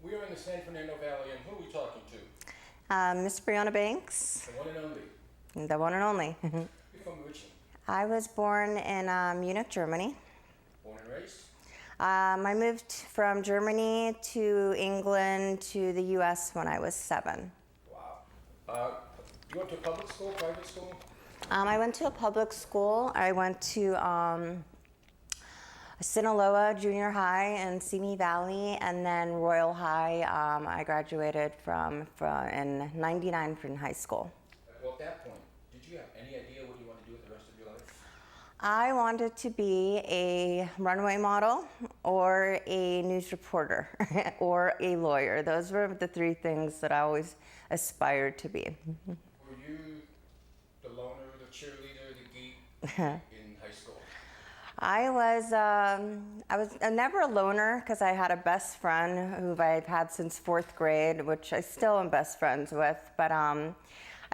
We are in the San Fernando Valley, and who are we talking to? Miss Briana Banks, The one and only. the one and only. You're from originally. I was born in Munich, Germany. Born and raised? I moved from Germany to England to the U.S. when I was 7. Wow. You went to public school, private school? I went to a public school. I went to Sinaloa Junior High in Simi Valley, and then Royal High. I graduated from in '99 from high school. Well, at that point, did you have any idea what you wanted to do with the rest of your life? I wanted to be a runway model or a news reporter or a lawyer. Those were the 3 things that I always aspired to be. Were you the loner, the cheerleader, the geek in high school? I was never a loner because I had a best friend who I've had since 4th grade, which I still am best friends with. But I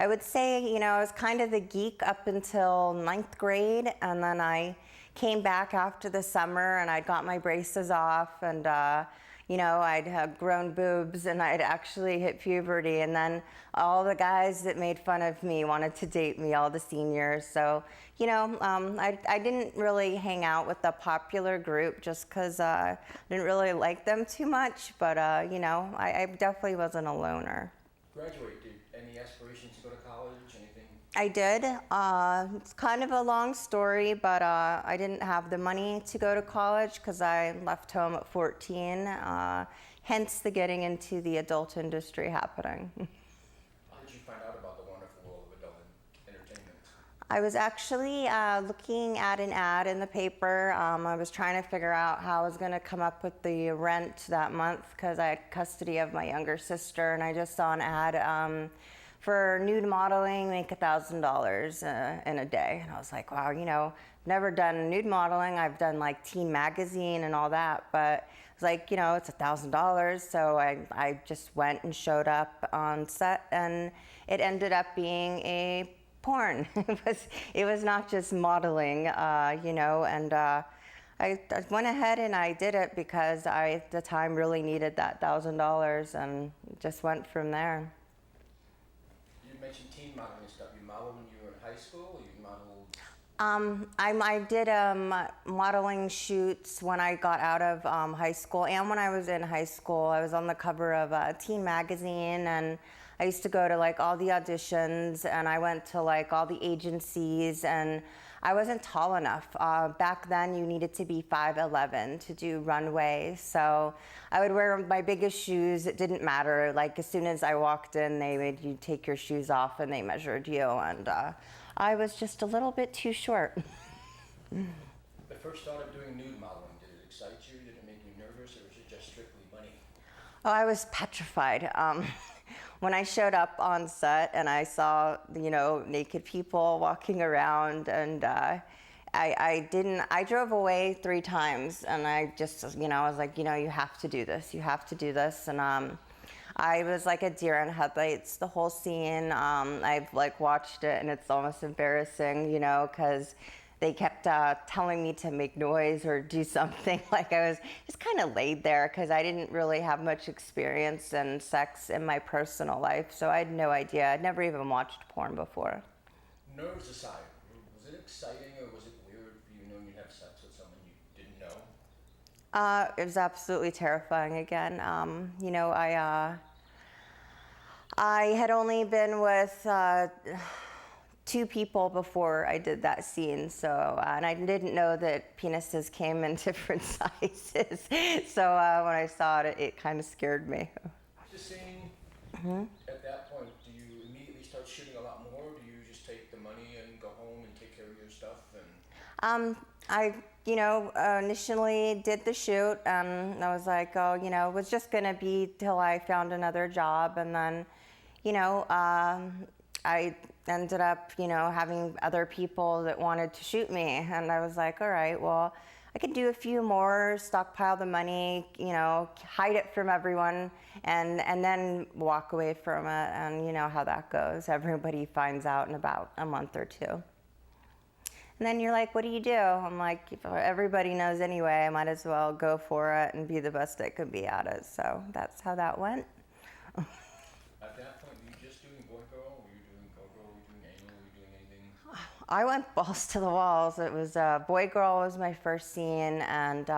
would say, I was kind of the geek up until 9th grade, and then I came back after the summer and I'd got my braces off, and I'd have grown boobs and I'd actually hit puberty, and then all the guys that made fun of me wanted to date me, all the seniors. So, I didn't really hang out with the popular group just because I didn't really like them too much, but I definitely wasn't a loner. Graduate, did any aspirations to go to college, anything? I did. It's kind of a long story, but I didn't have the money to go to college because I left home at 14, hence the getting into the adult industry happening. How did you find out about the wonderful world of adult entertainment? I was actually looking at an ad in the paper. I was trying to figure out how I was going to come up with the rent that month because I had custody of my younger sister, and I just saw an ad for nude modeling, make $1,000 in a day. And I was like, wow, never done nude modeling. I've done like Teen Magazine and all that, but it's like, it's $1,000. So I just went and showed up on set, and it ended up being a porn. It was not just modeling, and I went ahead and I did it because I, at the time, really needed that $1,000, and just went from there. You mentioned teen modeling and stuff. You modeled when you were in high school, or you modeled? I did modeling shoots when I got out of high school, and when I was in high school, I was on the cover of Teen Magazine, and I used to go to like all the auditions, and I went to like all the agencies, and I wasn't tall enough. Back then you needed to be 5'11" to do runway, so I would wear my biggest shoes. It didn't matter. Like as soon as I walked in, they made you take your shoes off and they measured you, and I was just a little bit too short. The first thought of doing nude modeling, did it excite you? Did it make you nervous, or was it just strictly money? Oh, I was petrified. When I showed up on set and I saw, naked people walking around, and I drove away 3 times, and I just, I was like, you have to do this, and I was like a deer in headlights the whole scene. I've like watched it, and it's almost embarrassing, because they kept telling me to make noise or do something. Like I was just kind of laid there because I didn't really have much experience in sex in my personal life, so I had no idea. I'd never even watched porn before. Nerves aside, was it exciting or was it weird for you knowing you'd have sex with someone you didn't know? It was absolutely terrifying again. I had only been with 2 people before I did that scene, so and I didn't know that penises came in different sizes. So when I saw it, it kind of scared me. The scene, at that point, do you immediately start shooting a lot more? Do you just take the money and go home and take care of your stuff? I initially did the shoot, and I was like, it was just gonna be till I found another job, and then, I ended up, having other people that wanted to shoot me, and I was like, all right, well, I could do a few more, stockpile the money, hide it from everyone, and then walk away from it, and you know how that goes. Everybody finds out in about a month or 2. And then you're like, what do you do? I'm like, if everybody knows anyway, I might as well go for it and be the best I could be at it. So that's how that went. At that point, were you just doing boy girl? Were you doing girl girl? Were you doing anal? Were you doing anything? I went balls to the walls. It was boy girl was my first scene, and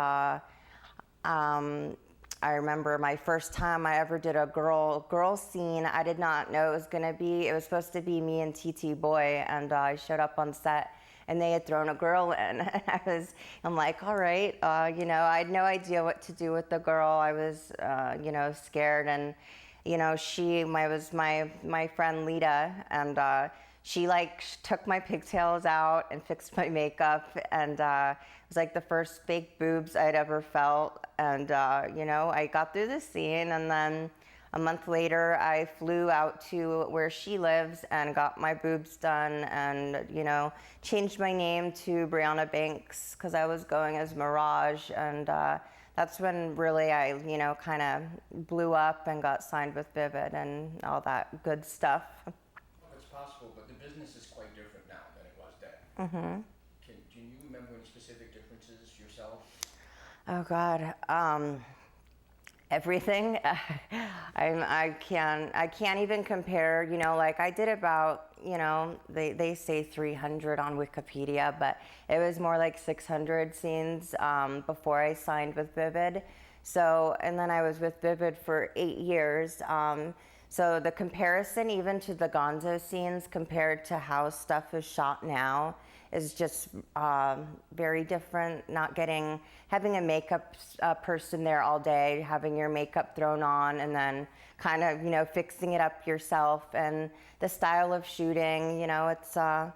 I remember my first time I ever did a girl scene. I did not know it was gonna be. It was supposed to be me and TT Boy, and I showed up on set, and they had thrown a girl in. I'm like, all right, you know, I had no idea what to do with the girl. I was, you know, scared, and you know, was my friend Lita, and she like took my pigtails out and fixed my makeup, and it was like the first fake boobs I'd ever felt. And you know, I got through the scene, and then a month later I flew out to where she lives and got my boobs done, and you know, changed my name to Briana Banks because I was going as Mirage, and that's when really I, you know, kind of blew up and got signed with Vivid and all that good stuff. Well, it's possible, but the business is quite different now than it was then. Mm-hmm. Do you remember any specific differences yourself? Oh God, everything. I can't even compare. You know, like I did about, you know, they say 300 on Wikipedia, but it was more like 600 scenes before I signed with Vivid. So, and then I was with Vivid for 8 years. So the comparison even to the Gonzo scenes compared to how stuff is shot now is just very different. Having a makeup person there all day, having your makeup thrown on, and then kind of, you know, fixing it up yourself, and the style of shooting, you know, it's a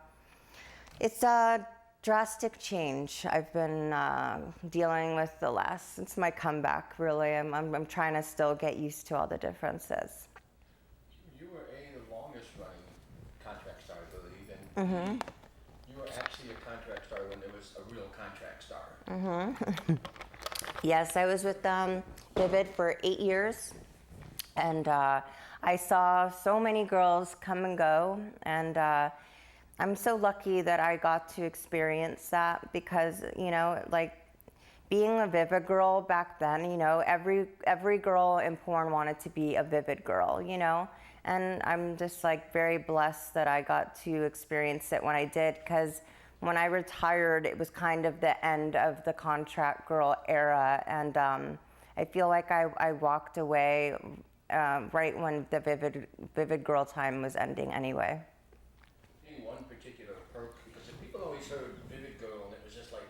drastic change. I've been dealing with since my comeback, really. I'm trying to still get used to all the differences. You were the longest running contract star, I believe, and you were actually a contract star when there was a real contract star. Mm-hmm. Yes, I was with Vivid for 8 years, and I saw so many girls come and go, and I'm so lucky that I got to experience that because, you know, like being a Vivid girl back then, you know, every girl in porn wanted to be a Vivid girl, you know, and I'm just like very blessed that I got to experience it when I did, because when I retired, it was kind of the end of the contract girl era, and I feel like I walked away right when the Vivid girl time was ending anyway. Any one particular perk? Because people always heard Vivid girl, and it was just like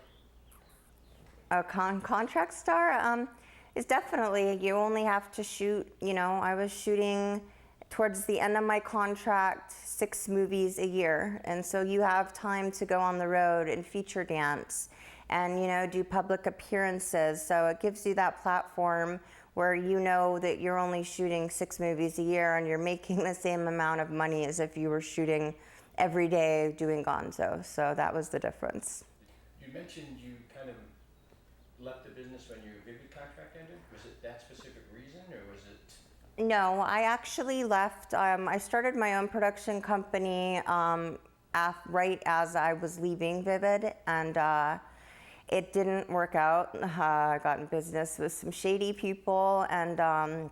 a contract star is definitely, you only have to shoot, you know, I was shooting towards the end of my contract 6 movies a year, and so you have time to go on the road and feature dance and, you know, do public appearances. So it gives you that platform where you know that you're only shooting 6 movies a year and you're making the same amount of money as if you were shooting every day doing Gonzo. So that was the difference. You mentioned you kind of left the business when your Vivid contract ended. Was it that specific reason, or was it? No, I actually left. I started my own production company right as I was leaving Vivid, and it didn't work out. I got in business with some shady people, and I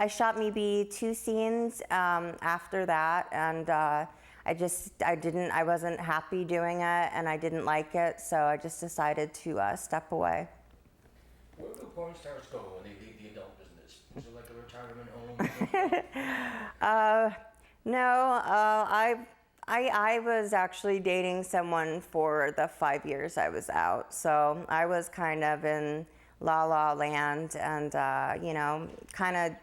shot maybe 2 scenes after that, and I wasn't happy doing it, and I didn't like it, so I just decided to step away. Where do porn stars go when they leave the adult business? Is it like a retirement home? No, I was actually dating someone for the 5 years I was out, so I was kind of in La La Land, and you know, kind of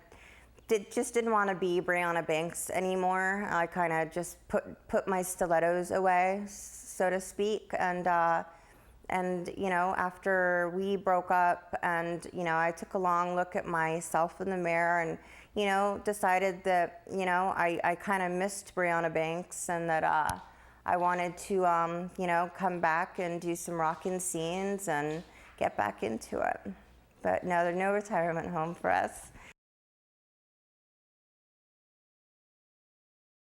just didn't want to be Briana Banks anymore. I kind of just put my stilettos away, so to speak, and you know, after we broke up, and you know, I took a long look at myself in the mirror, and you know, decided that, you know, I kind of missed Briana Banks, and that I wanted to you know, come back and do some rockin' scenes and get back into it. But no, there's no retirement home for us.